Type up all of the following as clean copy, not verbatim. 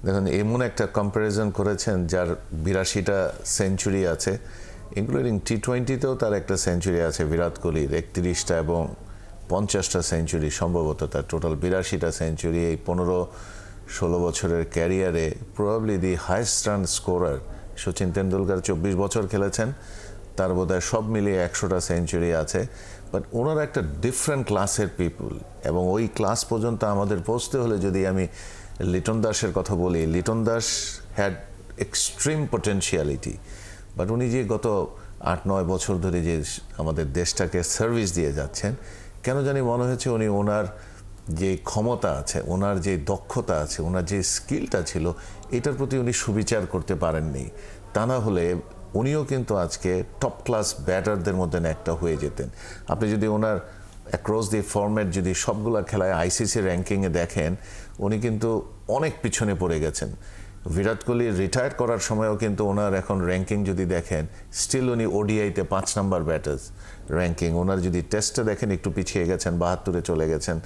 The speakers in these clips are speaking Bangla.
দেখুন এমন একটা কম্প্যারিজন করেছেন যার ৮২টা সেঞ্চুরি আছে, ইনক্লুডিং টি-20তেও তার একটা সেঞ্চুরি আছে বিরাট কোহলির ৩১টা এবং ৫০টা সেঞ্চুরি, সম্ভবত তার টোটাল ৮২টা সেঞ্চুরি এই ১৫-১৬ বছরের ক্যারিয়ারে। Probably the highest run scorer. Sachin Tendulkar ২৪ বছর খেলেছেন, তার বোধহয় সব মিলিয়ে ১০০টা সেঞ্চুরি আছে। বাট ওনারা একটা ডিফারেন্ট ক্লাসের পিপুল, এবং ওই ক্লাস পর্যন্ত আমাদের পৌঁছতে হলে যদি আমি লিটন দাসের কথা বলি, Liton Das had extreme potentiality, but উনি যে গত ৮-৯ বছর ধরে যে আমাদের দেশটাকে সার্ভিস দিয়ে যাচ্ছেন, কেন জানি মনে হয়েছে উনি ওনার যে ক্ষমতা আছে, ওনার যে দক্ষতা আছে, ওনার যে স্কিলটা ছিল, এটার প্রতি উনি সুবিচার করতে পারেননি। তা না হলে উনিও কিন্তু আজকে টপ ক্লাস ব্যাটারদের মধ্যে একটা হয়ে যেতেন। আপনি যদি ওনার অ্যাক্রস দি ফরম্যাট যদি সবগুলা খেলায় আইসিসি র্যাঙ্কিংয়ে দেখেন, উনি কিন্তু অনেক পিছনে পড়ে গেছেন। বিরাট কোহলি রিটায়ার করার সময়ও কিন্তু ওনার এখন র্যাঙ্কিং যদি দেখেন, স্টিল উনি ওডিআইতে ৫ নাম্বার ব্যাটার্স র্যাঙ্কিং। ওনার যদি টেস্টে দেখেন একটু পিছিয়ে গেছেন, ৭২-এ চলে গেছেন,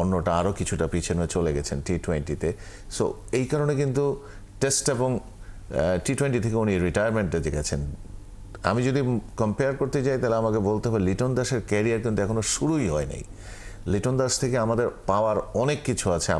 অন্যটা আরও কিছুটা পিছনে চলে গেছেন টি-20তে। সো এই কারণে কিন্তু টেস্ট এবং টি-20 থেকে উনি রিটায়ারমেন্টে গেছেন। আমি যদি কম্পেয়ার করতে যাই তাহলে আমাকে বলতে হবে লিটন দাসের ক্যারিয়ার কিন্তু এখনো শুরুই হয় নাই। লিটন দাস থেকে আমাদের পাওয়ার অনেক কিছু আছে।